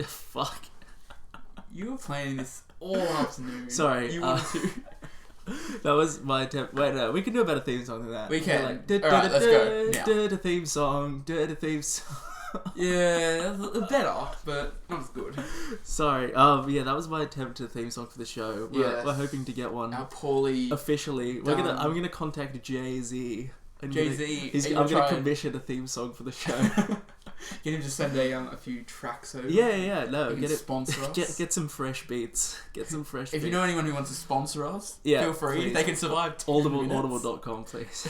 Fuck. You were playing this all afternoon. Sorry. You wanted to. That was my attempt. Wait, no, we can do a better theme song than that. We can. Like, Alright, let's go. Now. Theme song. Theme song. Yeah, better, but not as good. Sorry. Yeah, that was my attempt to theme song for the show. We're hoping to get one. Our poorly officially. I'm gonna contact Jay-Z. Jay-Z. I'm gonna commission a theme song for the show. Get him to send a few tracks over. Yeah. No, get it. Sponsor us. Get some fresh beats. If you know anyone who wants to sponsor us, yeah, feel free. Please. They can survive. Audible.com, please.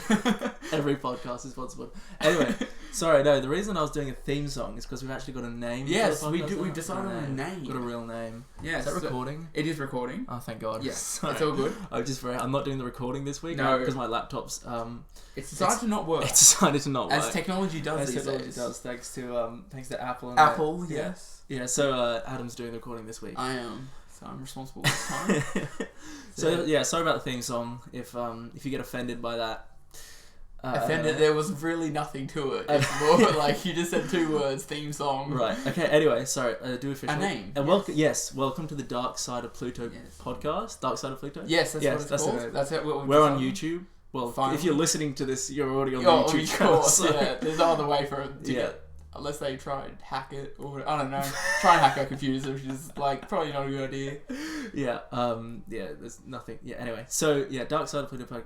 Every podcast is sponsored. Anyway, sorry. No, the reason I was doing a theme song is because we've actually got a name. Yes, for the podcast. we've decided on a name. Got a real name. Yeah. Is that recording? It is recording. Oh, thank God. Yes, it's all good. I'm not doing the recording this week. No, because my laptop's It's decided to not work. It's decided to not work. As technology does these days. Thanks to Apple. And Apple, yes. Yeah. So Adam's doing the recording this week. I am. So I'm responsible this time. So yeah, sorry about the theme song. If you get offended by that. Offended? There was really nothing to it. It's more like you just said 2 words, theme song. Right. Okay. Anyway, sorry. Do official. A name. And welcome to the Dark Side of Pluto podcast. Dark Side of Pluto. Yes, that's what it's called. That's it. We're on YouTube. Well, Finally. If you're listening to this, you're already on the YouTube channel. So. Yeah, there's no other way for it to get, unless they try and hack it, or I don't know, try and hack our computers, which is like probably not a good idea. Yeah, there's nothing. Yeah, anyway, so yeah, Dark Side of Pluto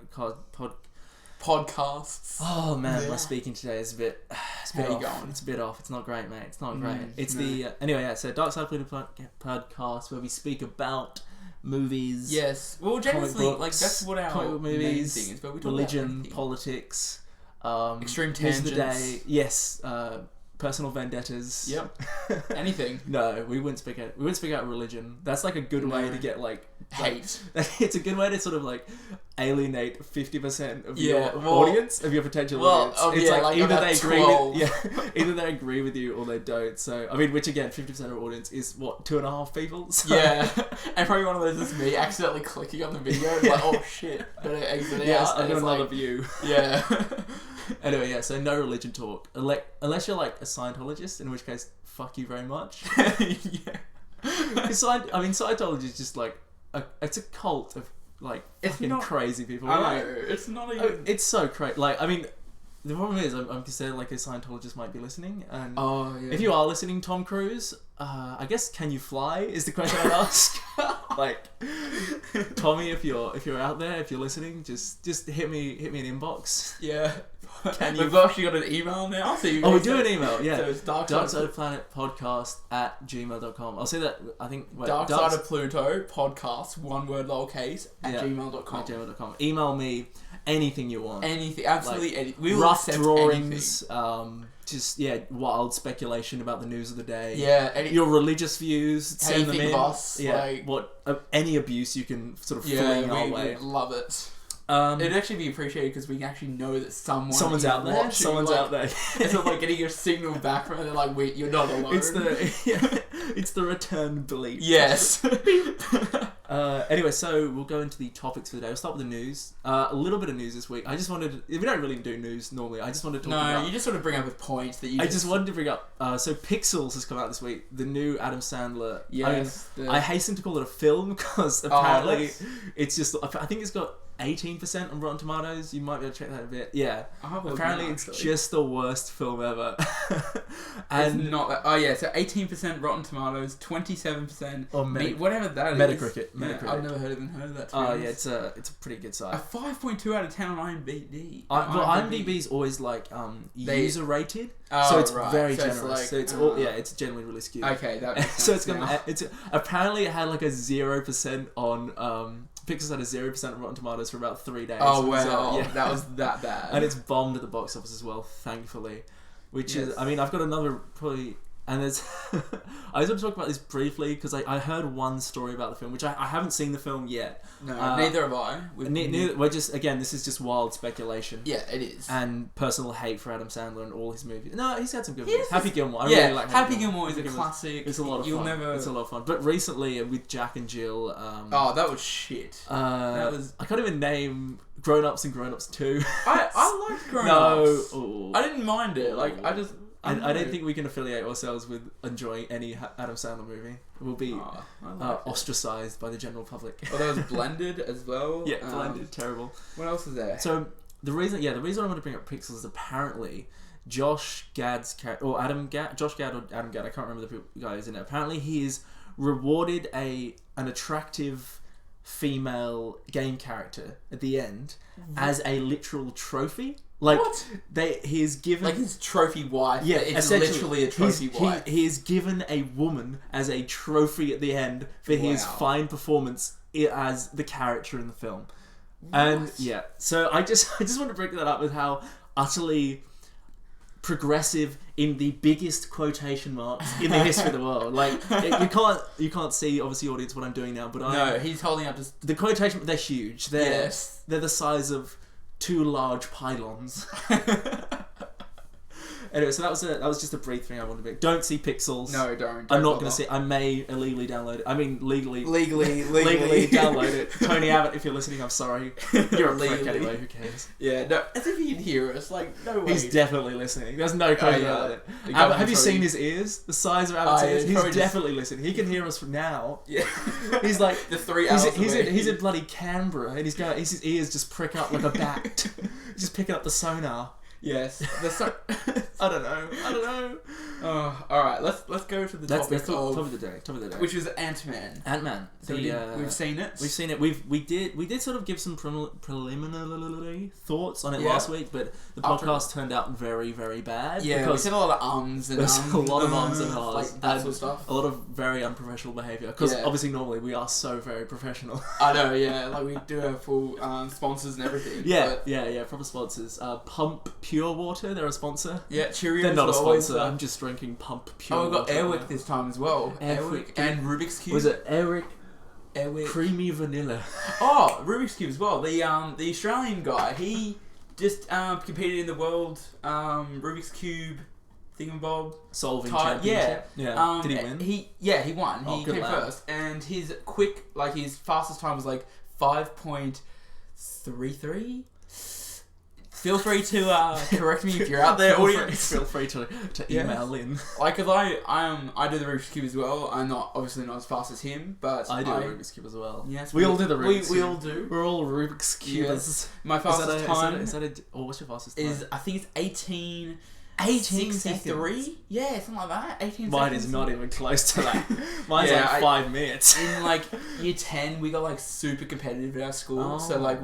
podcasts. Oh man, my speaking today is a bit off. Going? It's a bit off. It's not great, mate. It's not great. It's anyway. Yeah, so Dark Side of Pluto podcast where we speak about movies. Yes. Well, generally, like that's what our movies, main thing is. But we talk religion, politics, extreme tangents. News of the day. Yes. Personal vendettas. Yep. Anything. No, we wouldn't speak out religion. That's like a good way to get like hate. It's a good way to sort of like alienate 50% of your audience, of your potential audience. It's like either they agree either they agree with you or they don't. So I mean, which again, 50% of our audience is what, 2.5 people. So. Yeah, and probably one of those is me accidentally clicking on the video, like oh shit, better exit out. Yes, I got another view. Yeah. Anyway, yeah, so no religion talk. Unless you're like a Scientologist, in which case, fuck you very much. Yeah. Scientology is just like, it's a cult of like fucking crazy people. I know, it's not even... it's so crazy. Like, I mean, the problem is, I'm considered like a Scientologist might be listening, and if you are listening, Tom Cruise, I guess, can you fly? Is the question I'd ask. Like, Tommy, if you're out there, if you're listening, just hit me an inbox. Yeah. We've actually got an email now. So we do an email, yeah. So it's darksideofplutopodcast@gmail.com. I'll say that, I think... Dark Side of Pluto podcast, one word lowercase, @gmail.com. @gmail.com. Email me anything you want. Anything, absolutely like, anything. We will rough accept drawings, anything. Just, wild speculation about the news of the day. Yeah. Your religious views, send them in. Us, yeah, any abuse you can sort of fling our way. We love it. It'd actually be appreciated because we actually know that someone's out there. Watching, someone's out there. It's not like getting a signal back from it. They're like, "Wait, you're not alone." It's the return bleep. Yes. Anyway, so we'll go into the topics for the day. We'll start with the news. A little bit of news this week. I just wanted... We don't really do news normally. I just wanted to talk about... No, you just sort of bring up a point that you... I just wanted to bring up... so Pixels has come out this week. The new Adam Sandler... Yes. I hasten to call it a film because apparently it's just... I think it's got 18% on Rotten Tomatoes. You might be able to check that a bit. Yeah. Apparently it's just the worst film ever. And it's not that... Oh yeah, so 18% Rotten Tomatoes, 27% or whatever that is. Metacritic. I've never heard of that. Oh yeah, it's a pretty good site. A 5.2 out of 10 on IMDb. IMDb is always like user rated, so it's very generous. So it's generally really skewed. Okay, that makes sense. So it's apparently it had like a 0% on Pixels had a 0% on Rotten Tomatoes for about 3 days. Oh wow, that was that bad. And it's bombed at the box office as well, thankfully. Which is, I mean, I've got another probably. And there's... I just want to talk about this briefly because I heard one story about the film, which I haven't seen the film yet. No, neither have I. We're just... Again, this is just wild speculation. Yeah, it is. And personal hate for Adam Sandler and all his movies. No, he's had some good movies. Happy Gilmore. I really like Happy Gilmore is a classic. It's a lot of fun. It's a lot of fun. But recently, with Jack and Jill... that was shit. That was... I can't even name... Grown Ups and Grown Ups 2. I liked Grown Ups. No. I didn't mind it. Like, I I don't think we can affiliate ourselves with enjoying any Adam Sandler movie. We'll be ostracized by the general public. Oh, there was Blended as well. Yeah, Blended, terrible. What else is there? So the reason I want to bring up Pixels is apparently Josh Gad's character, or Josh Gad or Adam Gad, I can't remember the guys in it. Apparently he is rewarded an attractive female game character at the end as a literal trophy. Like he is given like his trophy wife. Yeah, it's literally a trophy wife. He is given a woman as a trophy at the end for his fine performance as the character in the film. And yeah, so I just want to bring that up with how utterly progressive in the biggest quotation marks in the history of the world. Like you can't see, obviously, audience, what I'm doing now, but no, he's holding up just the quotation. They're huge. They're the size of 2 large pylons. Anyway, so that was just a brief thing I wanted to make. Don't see Pixels. No, don't I'm not going to see. I may illegally download it. I mean, legally download it. Tony Abbott, if you're listening, I'm sorry. You're a prick anyway. Who cares? Yeah, no. As if he'd hear us. Like, no way. He's definitely listening. There's no question about it. Abbott, have you seen his ears? The size of Abbott's ears. He's definitely listening. He can hear us from now. Yeah. He's like the 3 hours. He's in bloody Canberra, and his ears just prick up like a bat. He's just picking up the sonar. Yes. I don't know. Oh, all right. Let's go to the topic of the day, which was Ant-Man. So we've seen it. We've seen it. We did sort of give some preliminary thoughts on it last week, but the podcast turned out very, very bad. Yeah, because we said a lot of ums and there's a lot of ums and ahs, like that sort of stuff. A lot of very unprofessional behaviour. Because obviously normally we are so very professional. I know. Yeah, like we do have full sponsors and everything. Yeah, proper sponsors. Pump Pure Water, they're a sponsor. Yeah, Cheerios. They're not a sponsor. I'm just drinking Pump Pure Water. Oh, we got Airwick this time as well. Airwick and Rubik's Cube. Was it Airwick? Creamy vanilla. Oh, Rubik's Cube as well. The Australian guy, he just competed in the world Rubik's Cube thingamabob solving championship. Yeah. Did he win? He won. He came first, and his fastest time was like 5.33. Feel free to correct me if you're out there, audience. Feel free to email in. Like, cause I do the Rubik's Cube as well. I'm obviously not as fast as him, but I do the Rubik's Cube as well. Yes, we all do the Rubik's Cube. We all do. We're all Rubik's Cubers. Yes. My fastest time what's your fastest time? I think it's 18 63? Yeah, something like that. 18 Mine seconds. Is not even close to that. Mine's like 5 minutes. In like year 10, we got like super competitive at our school. So like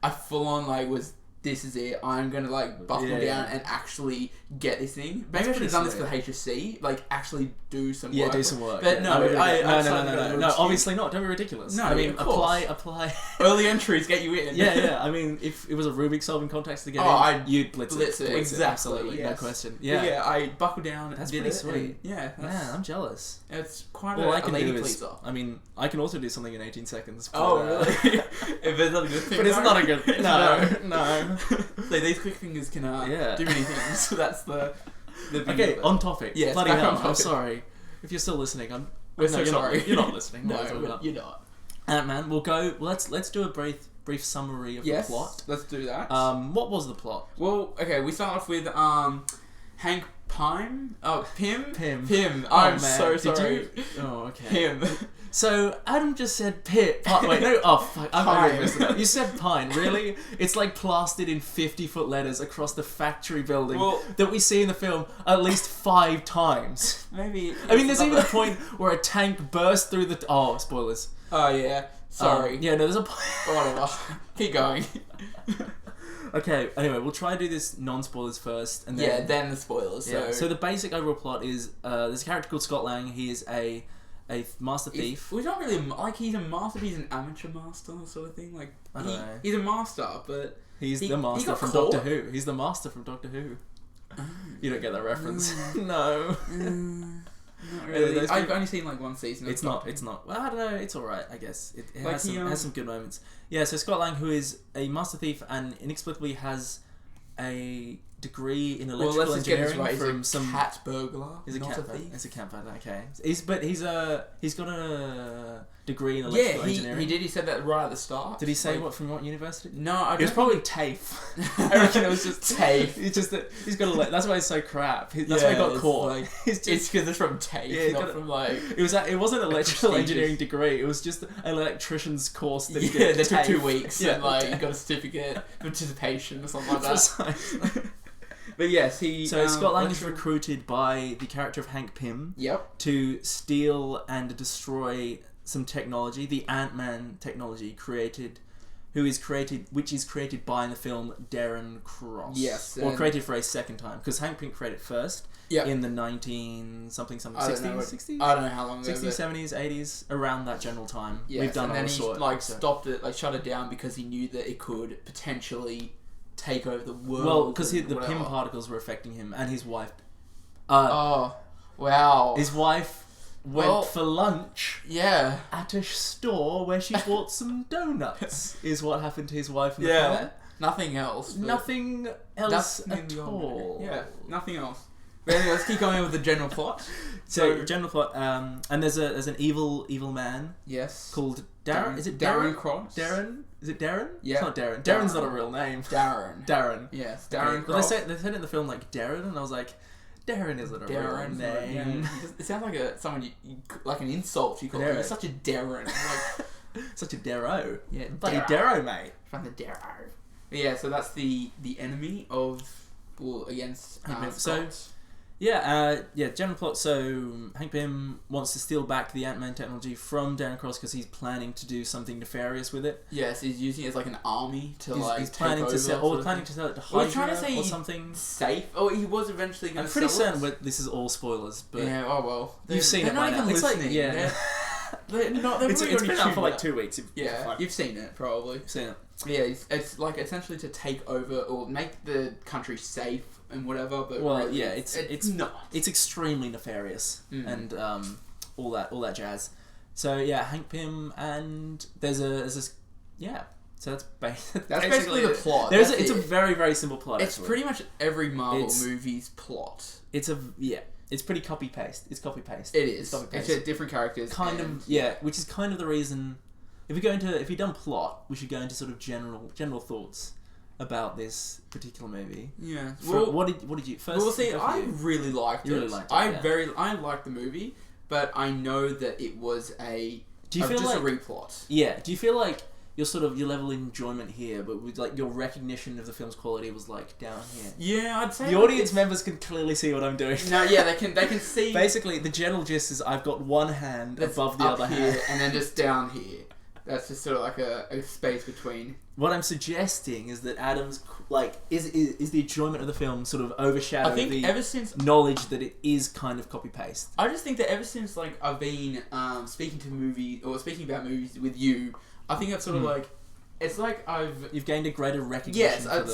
I full on like was, this is it. I'm gonna like buckle down and actually get this thing. Maybe I should have done this for the HSC. Like actually do some work. Yeah, do some work. But no, no. Obviously not. Don't be ridiculous. No, I mean, of course. apply. Early entries get you in. Yeah. I mean, if it was a Rubik's solving contest to get in, you'd blitz it. Exactly. Absolutely, no question. Yeah, I buckled down. That's pretty sweet. Yeah, I'm jealous. It's quite a lady pleaser. I mean, I can also do something in 18 seconds. But, really? If it's not a good thing. But it's not a good thing. No. So these quick fingers can do many things. So that's the okay, on topic. Yes, bloody hell. I'm sorry. If you're still listening, we're so sorry. You're not listening. No, you're not. Ant-Man, we'll go. Let's do a brief summary of the plot. Let's do that. What was the plot? Well, okay, we start off with Hank Pym. Oh, Pym. I'm so sorry. Oh, okay. Pym. So Adam just said Wait, no. Oh fuck! I'm really messing up. You said Pine. Really? It's like plastered in 50-foot letters across the factory building that we see in the film at least 5 times. Maybe. I mean, there's even a point where a tank bursts through the. Oh, spoilers. Oh yeah. Sorry. Yeah, no, there's a point. Whatever. Keep going. Okay, anyway, we'll try to do this non-spoilers first, and then then the spoilers. Yeah. So the basic overall plot is there's a character called Scott Lang. He is a master thief. He's not really like he's a master. He's an amateur master sort of thing. Like I don't know. He's a master, but he's the master from Doctor Who. He's the master from Doctor Who. You don't get that reference. No. Not really. I've only seen like one season. It's not. Well, I don't know. It's alright, I guess. It has some good moments. Yeah. So Scott Lang, who is a master thief and inexplicably has a degree in electrical engineering from some cat burglar. He's a not cat a thief. It's a cat burglar. Okay. He's got a degree in electrical engineering. He did. He said that right at the start. Did he say from what university? No, it was probably TAFE. I reckon it was just TAFE. It's just that he's got a. That's why he's so crap. That's why he got caught. Like, it's because it's from TAFE, not from like. It wasn't an electrical engineering degree. It was just an electrician's course that he did. That took 2 weeks. And like he got a certificate of participation or something like that. Precisely. But yes, Scott Lang is recruited by the character of Hank Pym. Yep. To steal and destroy some technology, the Ant-Man technology which is created by in the film Darren Cross. Yes. Or created for a second time, because Hank Pym created it first. Yep. In the 60s? I don't know how long ago. 60s, 70s, 80s, around that general time. Yes, We've done and then he stopped it, shut it down because he knew that it could potentially take over the world. Well, because the Pym particles were affecting him and his wife. Oh, wow. His wife went for lunch. Yeah. At a store where she bought some donuts. Is what happened to his wife in the film. Nothing else. Nothing else at all. Yeah, nothing else. But anyway, let's keep going with the general plot. So general plot, and there's an evil man. Yes. Called Darren. Is it Darren Cross? Darren? Is it Darren? Yeah. It's not Darren. Darren's not a real name. Darren. Yes. Darren Cross. They said it in the film like Darren, and I was like, Darren isn't a real name. Yeah. It sounds like someone you like an insult. You call him. You're such a Darren. Like such a Darrow. Yeah. Bloody Darrow, mate. From the Darrow. Yeah. So that's the enemy against Scott. General plot. So Hank Pym wants to steal back the Ant-Man technology from Darren Cross because he's planning to do something nefarious with it. Yes, he's using it as like an army to he's planning to sell it to Hydra trying to say or something safe. Oh, he was eventually going to sell it. I'm pretty certain this is all spoilers, but yeah. Oh well, you've seen it by now. It's like They're not. It's been out for like 2 weeks. You've seen it probably. Seen it. Yeah, it's like essentially to take over or make the country safe and whatever. But really, it's not. It's extremely nefarious and all that jazz. So yeah, Hank Pym and there's this. So that's basically the plot. It's a very, very simple plot. It's pretty much every Marvel movie's plot. It's pretty copy paste. It's copy paste. It is. It's different characters. Which is kind of the reason. If you've done plot, we should go into sort of general thoughts about this particular movie. Yeah. What did you first? Well, see, I really liked it. You really liked it. I liked the movie, but I know that it was a. Do you feel just like a replot? Yeah. Do you feel like your level of enjoyment here, but with like your recognition of the film's quality was like down here? Yeah, I'd say the audience members can clearly see what I'm doing. No, yeah, they can see. Basically, the general gist is I've got one hand above the other hand, and then just down here. That's just sort of like a space between. What I'm suggesting is that Adam's is the enjoyment of the film sort of overshadowed the ever since knowledge that it is kind of copy paste. I just think that ever since I've been speaking about movies with you, I think I've sort of it's like you've gained a greater recognition. Yes, I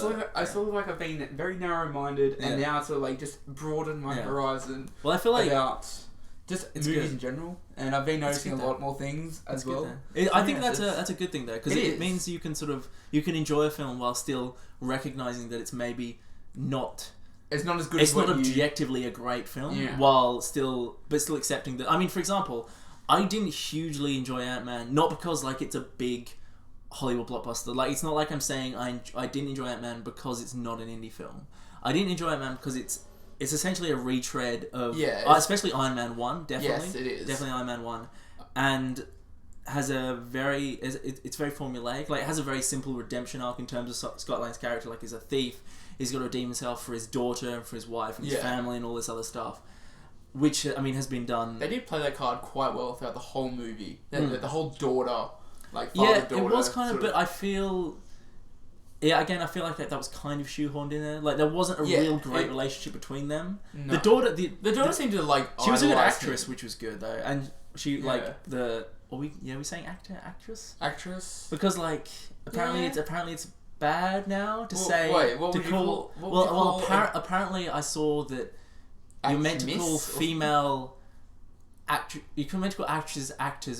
sort of I've been very narrow minded, and now it's sort of just broadened my horizon. Well, I feel like about just movies in general, and I've been noticing a lot more things as well. I think that's a good thing though, because it means you can enjoy a film while still recognizing that it's maybe not. It's not as good. It's not objectively a great film, while still accepting that. I mean, for example, I didn't hugely enjoy Ant-Man, not because it's a big Hollywood blockbuster. It's not like I'm saying I didn't enjoy Ant-Man because it's not an indie film. I didn't enjoy Ant-Man because it's essentially a retread of especially Iron Man 1, definitely. Yes, it is. Definitely Iron Man 1. And has it's very formulaic. It has a very simple redemption arc in terms of Scott Lang's character. He's a thief. He's got to redeem himself for his daughter and for his wife and his family and all this other stuff. Which, has been done. They did play that card quite well throughout the whole movie. The whole daughter, father-daughter. It was kind of, but I feel... Yeah, again, I feel like that was kind of shoehorned in there. There wasn't a real great relationship between them. No. The daughter seemed to she was a good actress, which was good though, and she we saying actress? Actress. Because apparently it's bad now to say. Wait, what would you call? Apparently I saw that you're meant to call female. You can meant to call actors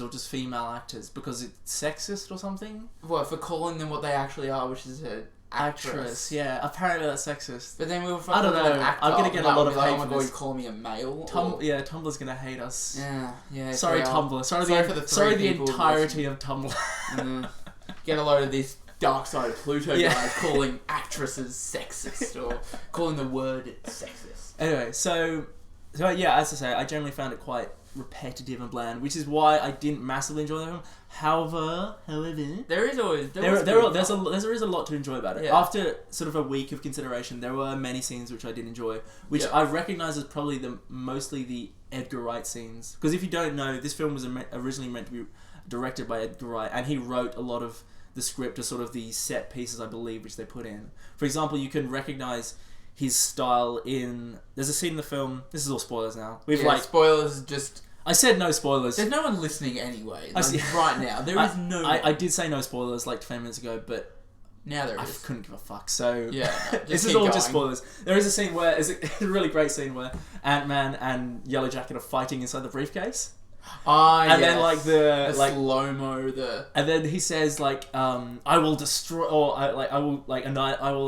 or just female actors because it's sexist or something. What, for calling them what they actually are, which is actress. Yeah, apparently that's sexist. But then we were I don't know. I'm gonna get a lot of hate oh my for god, this. he's calling me a male. Yeah, Tumblr's gonna hate us. Yeah. Sorry, Tumblr. Sorry the entirety of Tumblr. Get a load of this Dark Side of Pluto guys calling actresses sexist or calling the word sexist. Anyway, so yeah, as I say, I generally found it quite repetitive and bland, which is why I didn't massively enjoy the film. However, there is a lot to enjoy about it. Yeah. After sort of a week of consideration, there were many scenes which I did enjoy, which I recognise as probably mostly the Edgar Wright scenes. Because if you don't know, this film was originally meant to be directed by Edgar Wright, and he wrote a lot of the script or sort of the set pieces, I believe, which they put in. For example, you can recognise his style in... There's a scene in the film... This is all spoilers now. Spoilers just... I said no spoilers. There's no one listening anyway. Right now. There is no... I did say no spoilers like 10 minutes ago, but... Now there is. I couldn't give a fuck, so... Yeah, no, this is all just spoilers. There is a scene where... It's a really great scene where Ant-Man and Yellow Jacket are fighting inside the briefcase. And then like the slow-mo, and then he says like I will destroy, or I will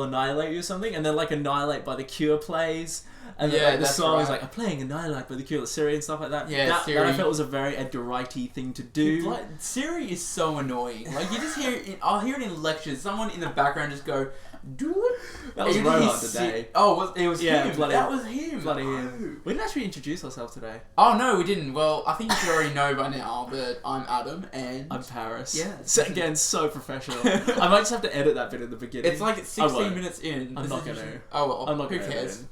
annihilate you or something, and then like Annihilate by The Cure plays, and then like, the song is like I'm playing Annihilate by The Cure, Siri and stuff like that. That I felt was a very Edgar Wright-y thing to do. Like, Siri is so annoying. Like you just hear it, I'll hear it in lectures, someone in the background just go that was Rohan today. Oh, it was him. That was him. Bloody him. We didn't actually introduce ourselves today. Oh no, we didn't. Well, I think you should already know by now that I'm Adam and I'm Paris. Yeah. So, again, so professional. I might just have to edit that bit at the beginning. It's like 16 minutes in. I'm not gonna. Oh well. I'm not who gonna. cares?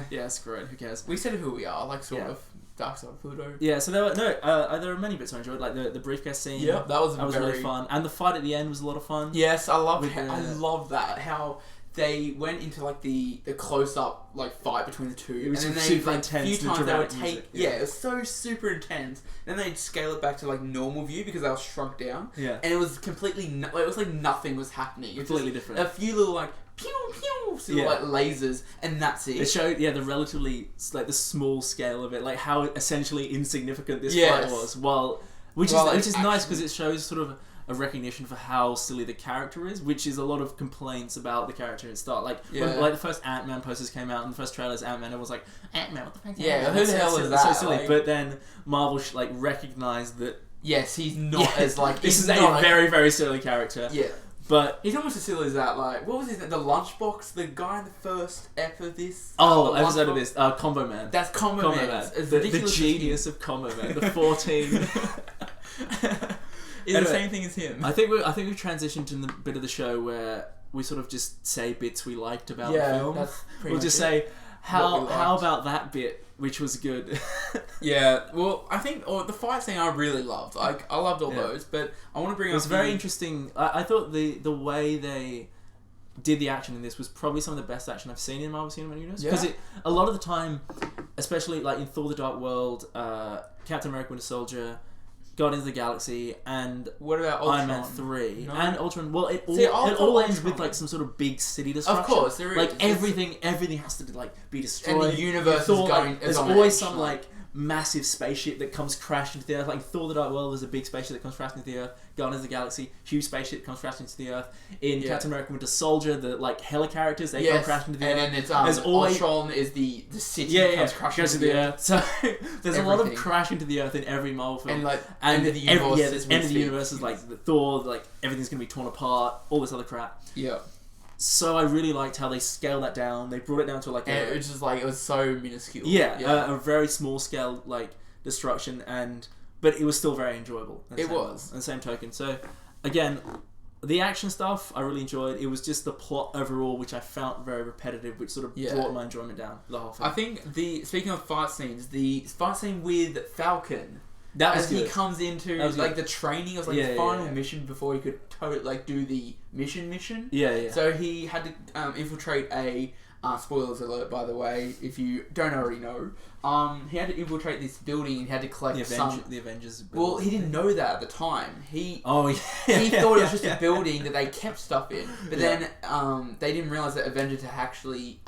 Yeah, screw it. Who cares? We said who we are, like sort of. Dark Side of Pluto. Yeah, so there were many bits I enjoyed, like the briefcase scene. Yeah, that was really fun, and the fight at the end was a lot of fun. Yes, I love that how they went into like the close up like fight between the two. It was super intense. A few times they would take it was so super intense. Then they'd scale it back to like normal view because they were shrunk down. Yeah, and it was completely it was like nothing was happening. Completely different. A few little like pew pew sort of like lasers, and that's it. It showed the relatively like the small scale of it, like how essentially insignificant this fight was. Which is nice because it shows sort of a recognition for how silly the character is, which is a lot of complaints about the character at the start. Like when like the first Ant-Man posters came out and the first trailers Ant-Man, it was like Ant-Man, what the fuck? Yeah, who the hell is that? So silly. Like, but then Marvel recognized that he's not as like this is a very very silly character. Yeah. But he's almost as silly as that. Like, what was his name? The Lunchbox, the guy in the first ep of this. Episode of this, Combo Man. That's Combo Man. The genius of Combo Man. The 14. It's the same thing as him. I think we've transitioned to the bit of the show where we sort of just say bits we liked about the film. We'll just say how about that bit, which was good. Yeah, well, I think the fight scene I really loved. Like, I loved all those, but I want to bring up... It was very interesting. I thought the way they did the action in this was probably some of the best action I've seen in Marvel Cinematic Universe. Because a lot of the time, especially like in Thor the Dark World, Captain America Winter Soldier, Guardians of the Galaxy, and what about Ultron? Iron Man 3 and Ultron. Well, it all ends Ultron with like some sort of big city destruction. Of course, there is. Like everything has to like be destroyed. And the universe is going. There's always some like massive spaceship that comes crashing into the Earth. Like Thor the Dark World, there's a big spaceship that comes crashing into the Earth. Guardians of the Galaxy, huge spaceship comes crashing into the Earth. In Captain America Winter Soldier, the like hella characters, they come crashing into the Earth. And then it's Ultron is the city comes crashing into the Earth. So there's a lot of crash into the Earth in every Marvel film. And like end of the universe, end of the speak. universe is like the Thor, like everything's gonna be torn apart, all this other crap. Yeah. So I really liked how they scaled that down. They brought it down to like it was just like it was so minuscule. A very small scale like destruction, but it was still very enjoyable. It was. On the same token. So again, the action stuff I really enjoyed. It was just the plot overall which I found very repetitive, which sort of brought my enjoyment down the whole thing. I think speaking of fight scenes, the fight scene with Falcon. That was as good. He comes into like the training of like the final mission before he could do the mission. Yeah. So he had to infiltrate a spoilers alert, by the way, if you don't already know. He had to infiltrate this building and he had to collect the Avengers. Well, he didn't know that at the time. He thought it was just a building that they kept stuff in, but then they didn't realize that Avengers had actually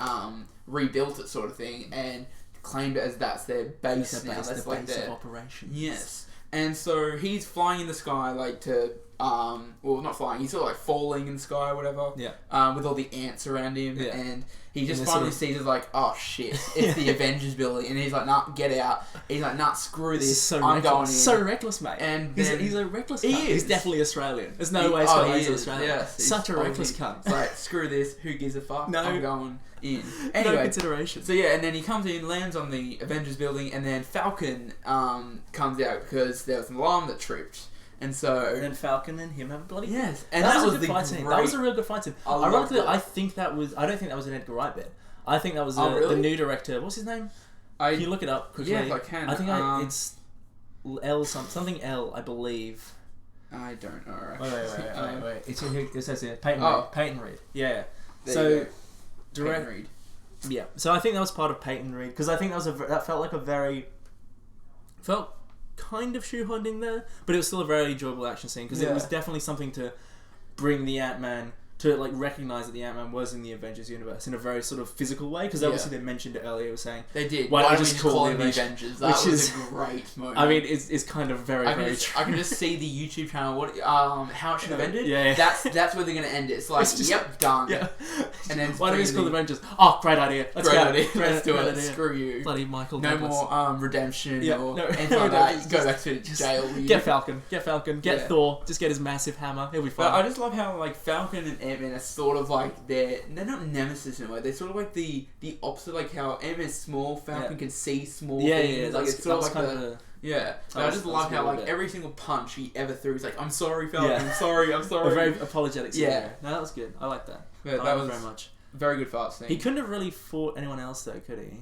rebuilt it, sort of thing, and claimed it as that's their base now. That's like their base of operations. Yes. And so he's flying in the sky like to well, not flying. He's sort of like falling in the sky or whatever. Yeah. With all the ants around him, Yeah. and he just finally sees it like, oh shit, it's the Avengers building, and he's like, nah, get out. He's like, nah, screw this. I'm going in. So reckless, mate. And he's a reckless cunt. He is. He's definitely Australian. There's no way he's Australian. Yes, such a reckless cunt. It's like, screw this. Who gives a fuck? No. I'm going in. Anyway, no consideration. So yeah, and then he comes in, lands on the Avengers building, and then Falcon comes out because there was an alarm that tripped. And so... And then Falcon and him have a bloody... Yes. And that was the fight scene. That was a real good fight scene. Ironically, I think that was... I don't think that was an Edgar Wright bit. I think that was the new director. What's his name? Can you look it up quickly? Yeah, if I can. I think it's L something L, I believe. I don't know. Wait. It says here. Peyton Reed. Yeah. There Peyton Reed. Yeah. So I think that was part of Peyton Reed. Because I think that felt like a very... Felt... kind of shoehorned in there, but it was still a very enjoyable action scene because it was definitely something to bring the Ant-Man to like recognize that the Ant-Man was in the Avengers universe in a very sort of physical way because obviously they mentioned it earlier, saying they did. Why don't we just call it the Avengers? That was a great moment. I mean, it's kind of very true. I can just see the YouTube channel. How it should have ended. Yeah. That's where they're gonna end it. It's like, yep, done. Yeah. And then why don't we just call the Avengers? Oh, great idea. Let's do it. Screw you. Bloody Michael. No Douglas. more redemption or anything like that. Go back to jail. Get Falcon. Get Thor. Just get his massive hammer. He'll be fine. But I just love how like Falcon and Ant-Man are sort of like they're not nemesis in a way. They're sort of like the opposite. Like how Ant-Man's small, Falcon can see small things. Like it's sort of like I just love how like every single punch he ever threw, he's like, I'm sorry, Falcon. I'm sorry. A very apologetic. Yeah. No, that was good. I like that. Yeah, that was very much. Very good fight scene. He couldn't have really fought anyone else though, could he?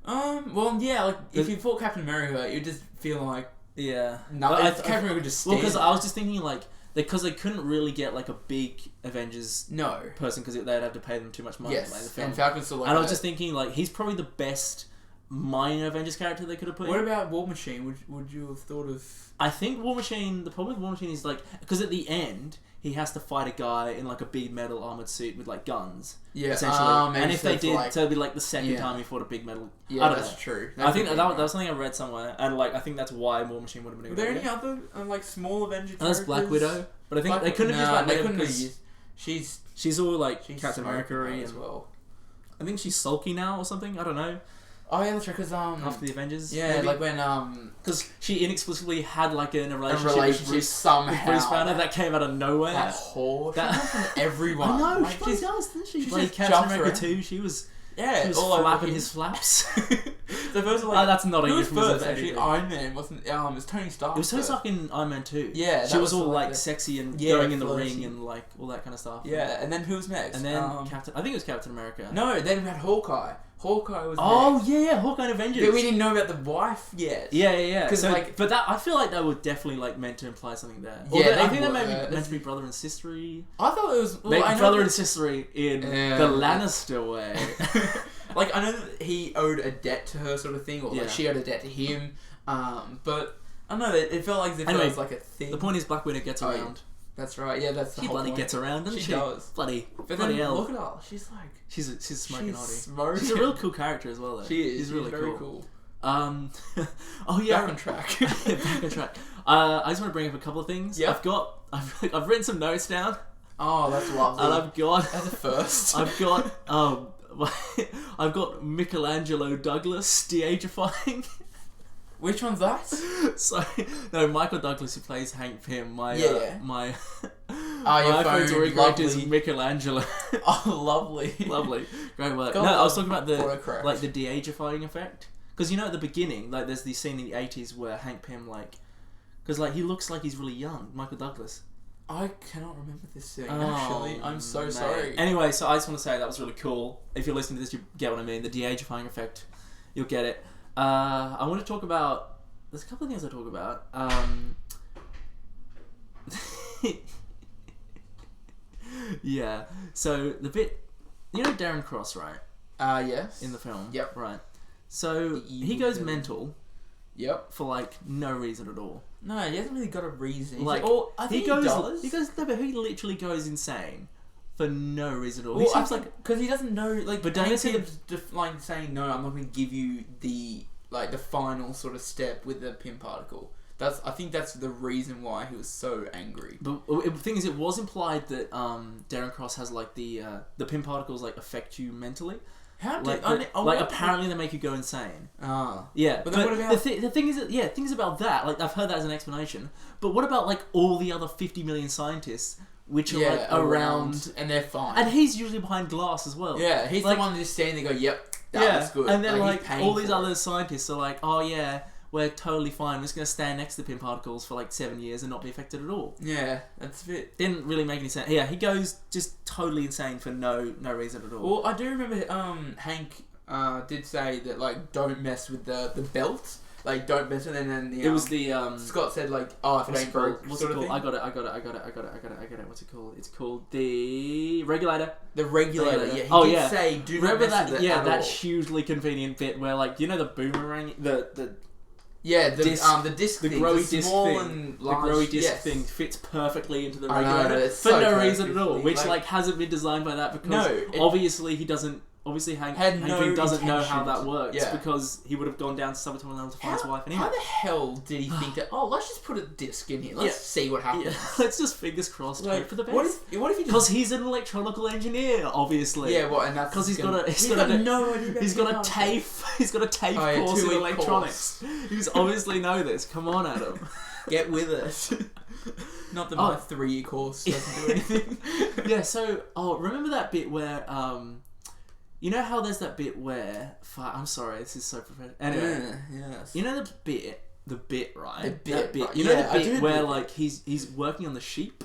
Well, yeah. Like if you fought Captain America, you'd just feel like Captain America just stand. Well, because I was just thinking like. Because they couldn't really get like a big Avengers person because they'd have to pay them too much money. Yes, and Falcon's still like and I was just thinking like he's probably the best minor Avengers character they could have put in. What about War Machine? Would you have thought of... I think War Machine, the problem with War Machine is like, because at the end he has to fight a guy in like a big metal armored suit with like guns. Yeah, essentially. And if they did, so it'd be like the second time he fought a big metal. Yeah, that's true. I think that was something I read somewhere, and like I think that's why War Machine would have been. Were there any other like small Avenger characters? There's Black Widow, but I think they couldn't have used Black Widow because she's all like Captain America as well. I think she's sulky now or something. I don't know. Oh yeah, that's right. Because after the Avengers, maybe? Like when because she inexplicably had like a relationship with Bruce, somehow. Bruce Banner that came out of nowhere. That whore. That from everyone. I know. Like, she does, didn't she? She like Captain America 2, she was all flapping his flaps. The first like, that's not a euphemism. First, actually, Iron Man wasn't. It was Tony Stark. It was Tony Stark in Iron Man 2. Yeah, she was all like sexy and going in the ring and like all that kind of stuff. Yeah, and then who was next? And then I think it was Captain America. No, then we had Hawkeye. Hawkeye was next. Yeah, Hawkeye and Avengers. But we didn't know about the wife yet. Yeah. Because but that I feel like they were definitely like meant to imply something there. I think they may be meant to be brother and sistery. I thought it was brother and sistery in the Lannister way. Like I know that he owed a debt to her, sort of thing, or like she owed a debt to him. But I don't know. It felt like it was like a thing. The point is, Black Widow gets around. That's right. Yeah, that's the whole point. She bloody gets around, doesn't she? She does. Bloody hell. Look at her. She's like... She's a smoking hottie. She's a real cool character as well, though. She is. She's really very cool. Oh yeah. Back on track. Back on track. I just want to bring up a couple of things. Yeah. I've written some notes down. Oh, that's lovely. And I've got... That's a first. I've got Michelangelo Douglas de-agifying. Which one's that? No, Michael Douglas, who plays Hank Pym. My iPhone's already correct is Michelangelo. Oh, lovely. Lovely. Great work. No, I was talking about the de-agifying effect. Because at the beginning, like there's the scene in the 80s where Hank Pym because he looks like he's really young, Michael Douglas. I cannot remember this scene, actually. I'm so sorry. Anyway, so I just want to say that was really cool. If you're listening to this, you get what I mean. The de-agifying effect, you'll get it. I want to talk about... There's a couple of things I talk about. Yeah. So, the bit... Darren Cross, right? Yes. In the film. Yep. Right. So, he goes mental. Yep. For, no reason at all. No, he hasn't really got a reason. I think he does. No, but he literally goes insane. For no reason at all. Well, he seems because he doesn't know, but don't you see saying no, I'm not going to give you the final sort of step with the Pym particle. I think that's the reason why he was so angry. But the thing is, it was implied that Darren Cross has like the pin particles like affect you mentally. How did apparently they make you go insane. Ah, yeah. But then what about the thing is, things about that. Like I've heard that as an explanation. But what about like all the other 50 million scientists which are like around and they're fine, and he's usually behind glass as well. Yeah, he's like, the one just standing there. Go, yep, that was good. And then like all these other scientists are like, oh yeah, we're totally fine. We're just gonna stand next to the pin particles for like 7 years and not be affected at all. Yeah, that's a bit. Didn't really make any sense. Yeah, he goes just totally insane for no reason at all. Well, I do remember Hank did say that like don't mess with the belt. Like don't mess with it. And then it was the Scott said like, oh, if it ain't broke, what's it called? I got it. What's it called? It's called the regulator. The regulator. Yeah. He did say do not remember mess that. with it at that all. hugely convenient bit where like the boomerang the disc, the growy disc thing, and large, the growy disc thing fits perfectly into the regulator for so no reason at all, which like hasn't been designed by that because obviously he doesn't. Obviously, Hank Pym doesn't know how that works because he would have gone down to Sabatone Island to find his wife anyway. How the hell did he think that? Oh, let's just put a disc in here. Let's see what happens. Yeah. Let's just fingers crossed, hope for the best. What if he because he's an electronical engineer, obviously. Yeah, well, and that's because he's got a TAFE course in electronics. He's obviously know this. Come on, Adam, get with it. Not that my 3-year course doesn't do anything. Yeah. So, remember that bit where you know how there's that bit where... I'm sorry, this is so professional. Anyway, yes. You know the bit, right? The bit, right. You know the bit where like he's working on the sheep,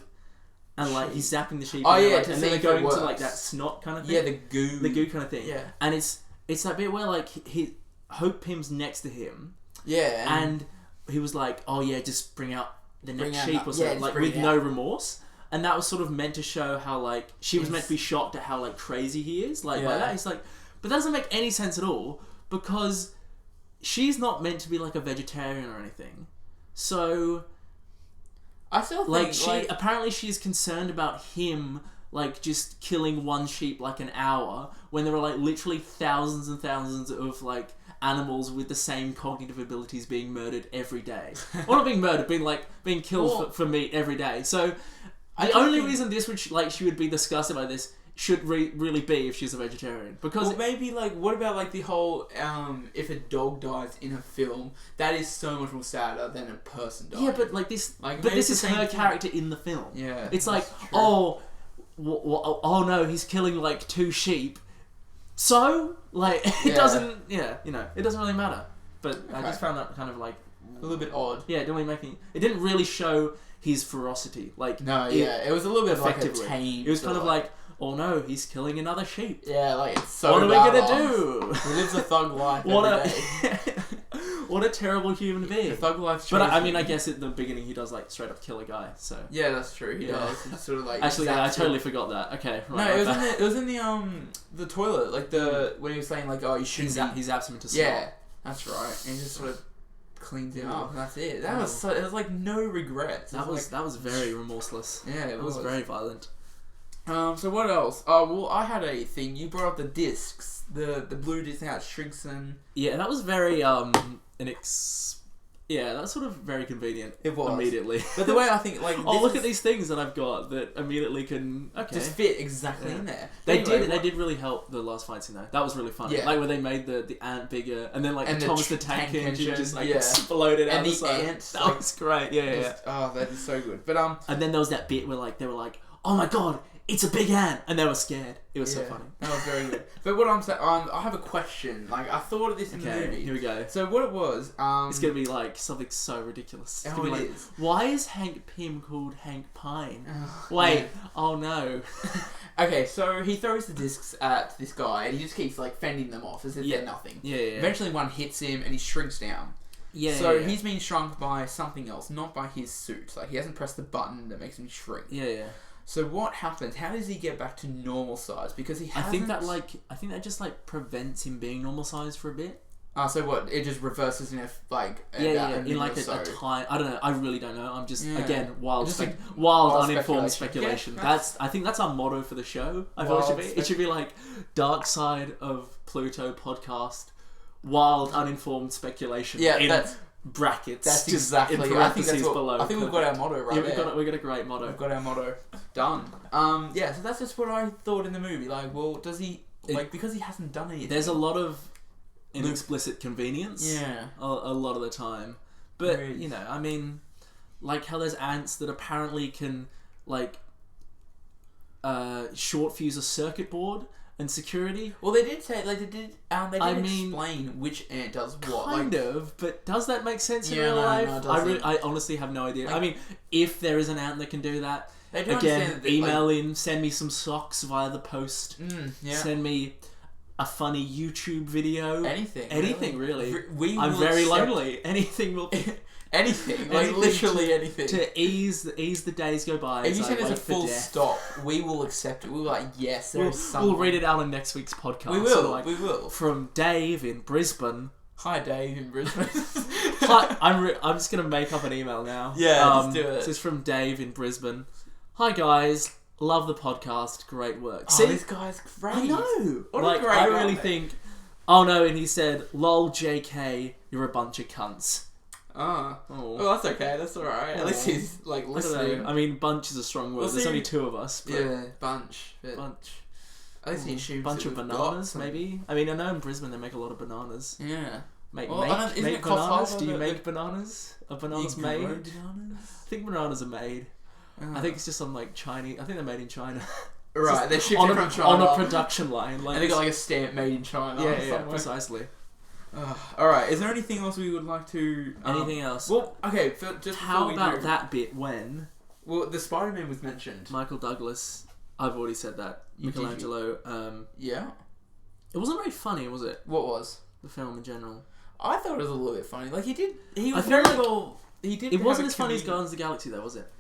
and like he's zapping the sheep. Oh and yeah, and then they're going to like that snot kind of thing. Yeah, the goo kind of thing. Yeah, and it's that bit where like Hope Pym's next to him. Yeah, and he was like, "Oh yeah, just bring out the next sheep or something," like with no remorse. And that was sort of meant to show how, like, she was meant to be shocked at how, like, crazy he is. Like, by that, he's like... But that doesn't make any sense at all, because she's not meant to be, like, a vegetarian or anything. So... I still think, apparently she's concerned about him, like, just killing one sheep, like, an hour, when there are, like, literally thousands and thousands of, like... animals with the same cognitive abilities being murdered every day. Or not being murdered, being killed for meat every day. So... The only reason she would be disgusted by this should really be if she's a vegetarian. Because maybe what about like the whole if a dog dies in a film, that is so much more sadder than a person dying. Yeah, but this is her character in the film. Yeah, it's like oh no, he's killing like 2 sheep. So it doesn't it doesn't really matter. But I just found that kind of like a little bit odd. Yeah, it didn't really show his ferocity. It was a little bit effectively. Like a tame. It was kind of like, oh no, he's killing another sheep. Yeah, it's so. What are we gonna do? He lives a thug life every day. What a terrible human being. The thug life. But I mean, I guess at the beginning he does like straight up kill a guy. So yeah, that's true. He does. He's sort of like. Actually, I totally forgot that. Okay, right. No, it was in the toilet, when he was saying like, oh, you shouldn't. He zaps him into snot. Yeah, that's right. And he just sort of cleans him up. That's it. That was it was like no regrets. That was very remorseless. Yeah, it was very violent. So what else? Oh well, I had a thing. You brought up the discs, the blue disc now it shrinks and. Yeah, that was very Yeah, that's sort of very convenient. It was. Immediately. But the way I think, look at these things that I've got that immediately can just fit exactly in there. They did really help the last fight scene though. That was really funny. Yeah. Like where they made the ant bigger and then Thomas the Tank Engine just exploded out and the side. That was great. Yeah. Oh, that is so good. But and then there was that bit where they were like, oh my god, it's a big ant, and they were scared. It was so funny. That was very good. But what I'm saying, I have a question. I thought of this in the movie. Here we go. So what it was, it's gonna be something so ridiculous. Oh, it is. Why is Hank Pym called Hank Pine? Wait. Yeah. Oh no. Okay, so he throws the discs at this guy, and he just keeps fending them off as if they're nothing. Yeah. Eventually, one hits him, and he shrinks down. So he's been shrunk by something else, not by his suit. He hasn't pressed the button that makes him shrink. Yeah. So what happens? How does he get back to normal size? Because he hasn't... I think that just prevents him being normal size for a bit. So what? It just reverses in a in a time. I don't know. I really don't know. I'm just again wild uninformed speculation. Yeah, I think that's our motto for the show. I feel it should be. It should be Dark Side of Pluto podcast. Wild uninformed speculation. Yeah, that's brackets. That's just exactly. I think that's what. below. I think we've got our motto right there. We got a great motto. We've got our motto done. Yeah. So that's just what I thought in the movie. Like, well, does he because he hasn't done anything? There's a lot of inexplicit convenience. Yeah. A lot of the time, but There is. you know, I mean, like how there's ants that apparently can like short fuse a circuit board and security. Well, they did say they did explain which ant does what. Kind of, but does that make sense in Yeah, real no, life? no, it doesn't. I honestly have no idea. Like- I mean, if there is an ant that can do that, They do again, understand that, email in, send me some socks via the post. Yeah. Send me a funny YouTube video. Anything, really. I'm very lonely. Anything will. Anything, like literally anything. To ease the days go by. If you send us a full stop, we will accept it. We'll be like, yes, we'll read it out on next week's podcast. We will. We will. From Dave in Brisbane. Hi, Dave in Brisbane. Hi, I'm just gonna make up an email now. Yeah, let's do it. This is from Dave in Brisbane. Hi guys, love the podcast. Great work. Oh, See, this guy's great. I know. What like, a great I guy. really think. Oh no, and he said, "Lol, JK, you're a bunch of cunts." Oh. Oh. Well, that's okay. That's alright. At least he's like I don't listening. know. I mean, bunch is a strong word. Well, There's see- only two of us. But Yeah, bunch. But bunch. at least he assumes Bunch that of we've bananas, got some- maybe. I mean, I know in Brisbane they make a lot of bananas. Yeah. Make Well, I don't- isn't make it Coffs bananas? Harbour Do you that make bananas? Are bananas You made? grow bananas? I think bananas are made. I think it's just some like Chinese. I think they're made in China. Right, they're shipped on from China. on a production line. Like And they got like a stamp made in China. yeah, or yeah, somewhere. precisely. Alright, is there anything else we would like to... Anything else? Well, okay, just How before we about do... that bit when Well, the Spider-Man was mentioned. Michael Douglas? I've already said that. Did you? Michelangelo. Yeah? It wasn't very funny, was it? What was? The film in general. I thought it was a little bit funny. Like, he was feel very like well... He did It have wasn't a as funny as comedic- Guardians of the Galaxy, though, was it?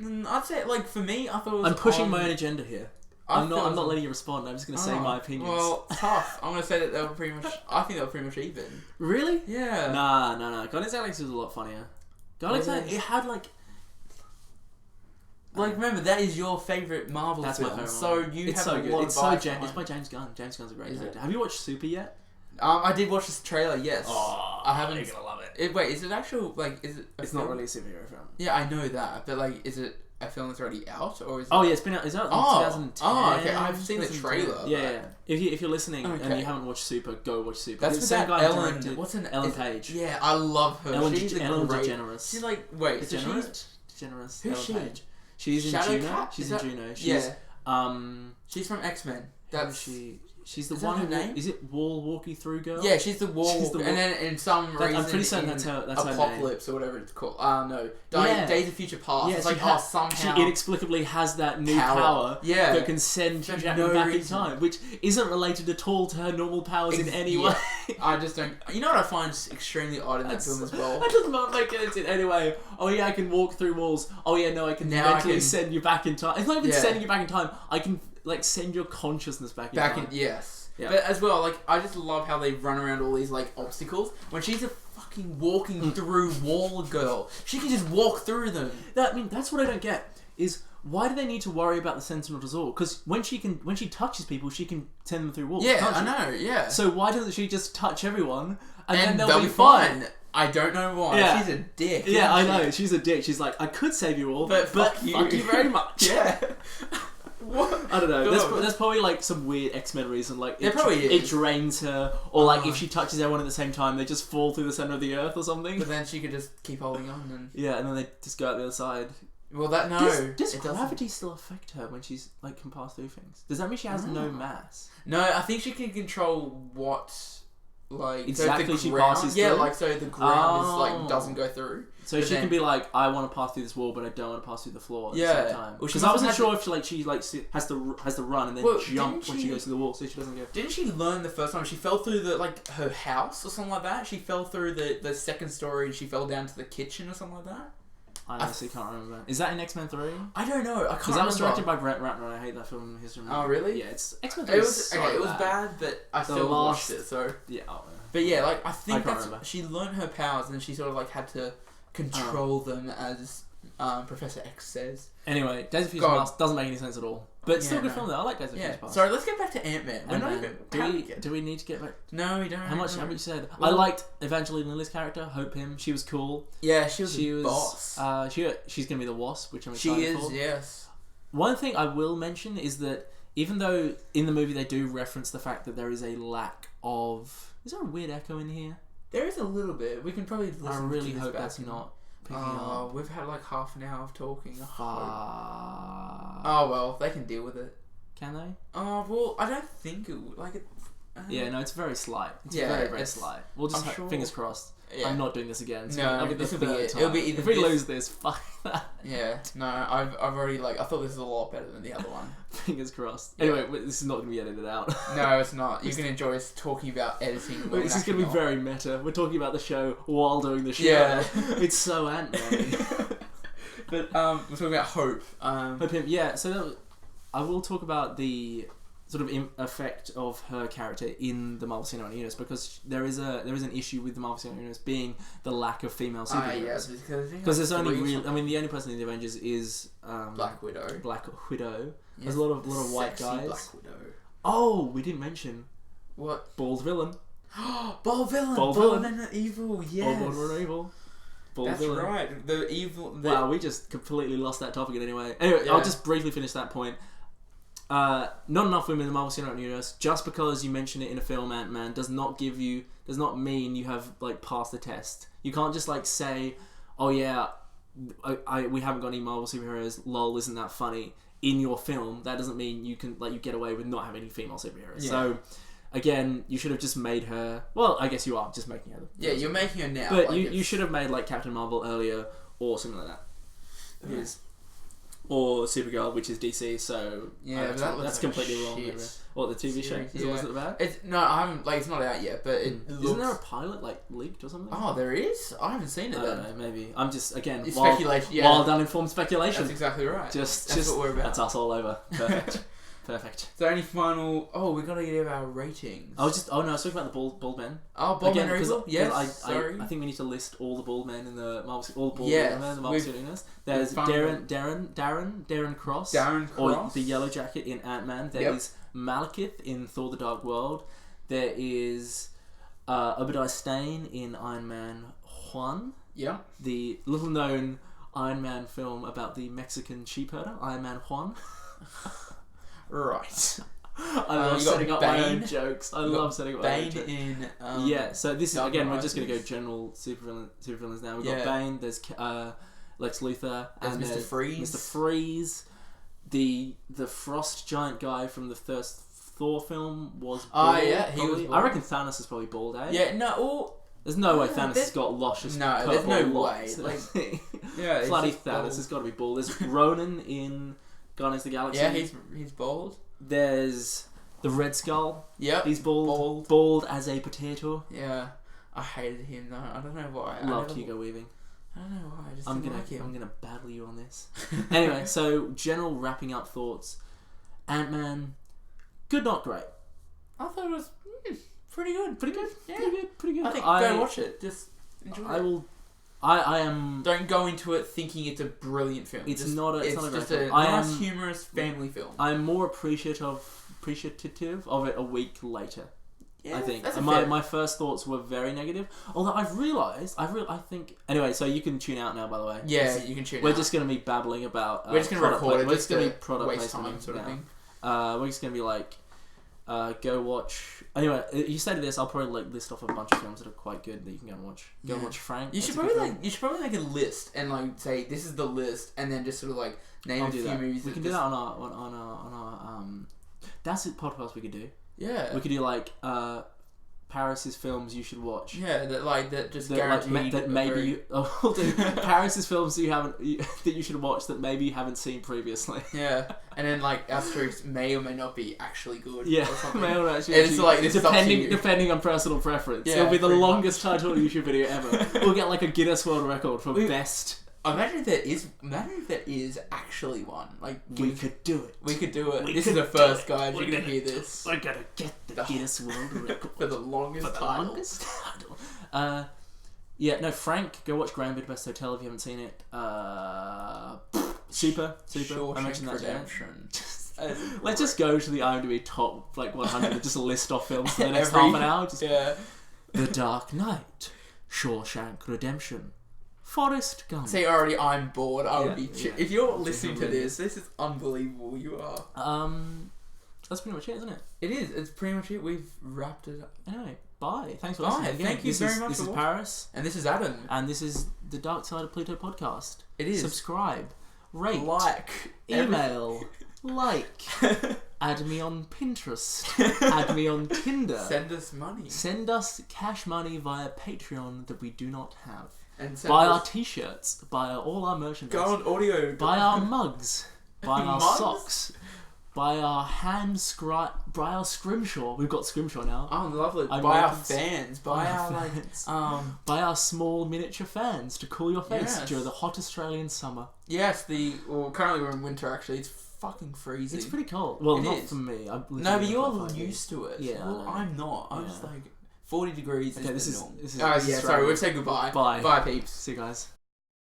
I'd say, like, for me, I thought it was... I'm pushing my own agenda here. I'm thought it was not letting you respond. I'm just going to say my opinions. Well, tough. I'm going to say that they were pretty much... I think they were pretty much even. Really? Yeah. Nah. Guardians of the Galaxy was a lot funnier. Guardians of the Galaxy, it had like... Like, remember, that is your favourite Marvel That's film. my favourite So one. you It's have so a good. lot It's of so bias it's behind by it. James Gunn. James Gunn's a great Is director. it? Have you watched Super yet? I did watch this trailer, yes. I haven't... You're gonna love it. Wait, is it actual... Like, is it... It's not really a superhero film. Yeah, I know that. But, like, is it a film that's already out? Or is it... Oh yeah, it's been out. It's out in 2010. Oh, okay. I've seen the 2010. trailer. Yeah. If you're listening and Okay. you haven't watched Super, go watch Super. That's It's with the same that guy Ellen... directed What's an... Ellen is- Page. Yeah, I love her. Ellen She's Ellen great... DeGeneres. She's like... Wait, so DeGeneres? DeGeneres. Who's Ellen she? Page. She's in Shadow Juno. Cat? She's Is in that- Juno. She's, Yeah. She's from X-Men. That's she. She's the Is that one her who name? is it Wall Walkie Through Girl? Yeah, she's the wall. She's the and then in some reason, I'm pretty certain in that's her name. Apocalypse or whatever it's called. No, Yeah. Days of Future Past. Yeah, It's she like somehow she inexplicably has that new power Yeah. that can send For Hugh Jackman no back in reason. time, which isn't related at all to her normal powers in any way. I just don't. You know what I find extremely odd in that That's- film as well? That does not make any sense. Anyway, oh yeah, I can walk through walls. Oh yeah, no, I can Now I mentally can- send you back in time. It's not even Yeah. sending you back in time. I can like send your consciousness back in time. Yes. Yeah. But as well, like I just love how they run around all these like obstacles when she's a fucking walking through wall girl. She can just walk through them. I mean, that's what I don't get. Is why do they need to worry about the Sentinel at all? Because when she touches people, she can send them through walls. Yeah, can't I she? know. Yeah. So why doesn't she just touch everyone and then they'll be fine? I don't know why. Yeah. She's a dick. Yeah, I isn't know. she? She's a dick. She's like, I could save you all, But fuck fuck you very much. Yeah. What? I don't know. God. There's probably like some weird X-Men reason. Like There probably is. it drains her, or like if she touches everyone at the same time, they just fall through the center of the earth or something. But then she could just keep holding on and... Yeah, and then they just go out the other side. Well, that no. Does it doesn't. gravity still affect her when she's like can pass through things? Does that mean she has no mass? No, I think she can control what, like Exactly so the she ground, passes yeah, through? like so the ground is Oh. like doesn't go through. So But she then- can be like, I want to pass through this wall, but I don't want to pass through the floor at Yeah. the same time. Well, she Because I must wasn't have sure if she has to run and then Well, jump didn't when she she- goes through the wall, so she doesn't go. Didn't she learn the first time she fell through the like her house or something like that? She fell through the second story and she fell down to the kitchen or something like that. I honestly can't remember. Is that in X-Men 3? I don't know. I can't. Because that was remember. directed by Brett Ratner. I hate that film. History. Oh, really? Yeah, it's X-Men 3. It was okay. It was bad, but I The still last- watched it. So, Yeah. but yeah, like I I think can't that's remember. she learned her powers and she sort of like had to control them as Professor X says. Anyway, Days of Future God. Past doesn't make any sense at all. But still good film though. I like Days of Future Past. Sorry, let's get back to Ant-Man. We're not even... Do we need to get back? No, we don't. How much you said? Well, I liked Evangeline Lilly's character. Hope him. She was cool. Yeah, she was boss. She's gonna be the Wasp, which I'm excited for. She is, yes. One thing I will mention is that even though in the movie they do reference the fact that there is a lack of... Is there a weird echo in here? There is a little bit. We can probably listen. I really to hope that's not picking up. We've had like half an hour of talking. Oh well, they can deal with it. Can they? Oh well, I don't think it would. Like it. Yeah, no, it's very slight. It's very slight. We'll just fingers crossed. Yeah. I'm not doing this again. So no, this will be it. It'll be either if we lose this, fuck that. Yeah, no, I've already I thought this was a lot better than the other one. Fingers crossed. Anyway, this is not going to be edited out. No, it's not. You can enjoy us talking about editing. This is going to be very meta. We're talking about the show while doing the show. Yeah, it's so Ant-Man. But we're talking about Hope. Hope him. Yeah. So I will talk about the sort of effect of her character in the Marvel Cinematic Universe, because there is an issue with the Marvel Cinematic Universe being the lack of female superheroes. Because there's only the only person in the Avengers is Black Widow. Yes. There's a lot of white guys. Black Widow. Oh, we didn't mention what? Bald villain. Bald villain and evil. Yes. Bald villain and evil. That's villain. Right. The evil. Wow, we just completely lost that topic anyway. Anyway, I'll just briefly finish that point. Not enough women in the Marvel Cinematic Universe. Just because you mention it in a film, Ant-Man, does not mean you have passed the test. You can't just say, "Oh yeah, we haven't got any Marvel superheroes. Lol, isn't that funny?" In your film, that doesn't mean you can you get away with not having any female superheroes. Yeah. So again, you should have just made her. Well, I guess you are just making her. You're making her now. But you should have made Captain Marvel earlier or something like that. Yeah. Or Supergirl, which is DC, so that's completely wrong. What, the TV show? Was it bad? I haven't. It's not out yet, but it looks... Isn't there a pilot leaked or something? Oh, there is. I haven't seen it. I don't know. Maybe I'm just it's speculation. Wild, uninformed speculation. That's exactly right. That's what we're about. That's us all over. Perfect. Perfect. Is there any final... Oh, we got to give our ratings. I was talking about the bald men. Oh, bald men are evil? Yes, sorry. I think we need to list all the bald men in the Marvel... All the bald men in the Marvel Universe. There's Darren Cross. Or the Yellow Jacket in Ant-Man. There is Malekith in Thor the Dark World. There is Obadiah Stane in Iron Man Juan. Yeah. The little-known Iron Man film about the Mexican sheep herder, Iron Man Juan. Right. I love setting up my own jokes. I love setting up my own jokes. Bane in... so this is... Again, we're just going to go general supervillains now. We've got Bane, there's Lex Luthor, and Mr. Freeze. Mr. Freeze. The frost giant guy from the first Thor film was bald. He was bald. I reckon Thanos is probably bald, eh? Yeah, no... There's no way Thanos has got luscious there's no locks. way. Bloody Thanos has got to be bald. There's Ronan in... Guardians of the Galaxy. Yeah, he's bald. There's the Red Skull. Yep. He's bald. Bald as a potato. Yeah. I hated him though. I don't know why. Loved Hugo Weaving. I don't know why. I just didn't like him. I'm gonna battle you on this. Anyway, so general wrapping up thoughts. Ant-Man, good, not great. I thought it was pretty good. Pretty good. Yeah. Pretty good. I think go watch it. Just enjoy it. I am... Don't go into it thinking it's a brilliant film. It's not a just a nice, humorous family film. I'm more appreciative of it a week later. Yeah, I think. My first thoughts were very negative. Although I've realised... I think... Anyway, so you can tune out now, by the way. Yeah, you can tune out. We're just going to be babbling about... we're just going to record it. We're just going to be product waste placement time sort of thing. We're just going to be go watch... Anyway, you say to this, I'll probably list off a bunch of films that are quite good that you can go and watch. Go and watch Frank. You should probably make a list and say this is the list, and then just sort of name a few movies. We can do that on our that's it podcast we could do. Yeah. We could do Paris's films you should watch. Yeah, that just guaranteed that maybe we'll do Paris's films that you should watch that maybe you haven't seen previously. Yeah, and then asterisk may or may not be actually good. Yeah, or may or not actually. And it's depending on personal preference. Yeah, it'll be the longest title YouTube video ever. We'll get a Guinness World Record for best. Imagine if there is actually one. We could do it. We could do it. This is the first, guys. You're gonna hear this. We're gonna get the Guinness World Record for the longest title. Frank. Go watch Grand Budapest Hotel if you haven't seen it. Super. I mentioned that. Redemption. Let's just go to the IMDb top 100 and just list off films for the next half an hour. The Dark Knight, Shawshank Redemption, Forrest Gump. See, already I'm bored. I would be. If you're listening to this is unbelievable. You are. That's pretty much it, isn't it? It is. It's pretty much it. We've wrapped it up. Anyway, bye. Thanks for listening. Thank you very much. This is Paris. And this is Adam. And this is the Dark Side of Pluto podcast. It is. Subscribe. Rate. Like. Email. Like. Add me on Pinterest. Add me on Tinder. Send us money. Send us cash money via Patreon that we do not have. And buy our t-shirts. Buy all our merchandise. Go on audio. Buy our mugs. Buy our socks. Buy our buy our scrimshaw. We've got scrimshaw now. Oh, lovely. Buy our fans. Buy our fans. Buy our small miniature fans to cool your face during the hot Australian summer. Yes, currently we're in winter actually. It's fucking freezing. It's pretty cold. Well, not for me. No, but you're used to it. Yeah. Well, I'm not. I'm just 40 degrees is normal. Sorry, we've said goodbye. Bye. Bye, peeps. See you guys.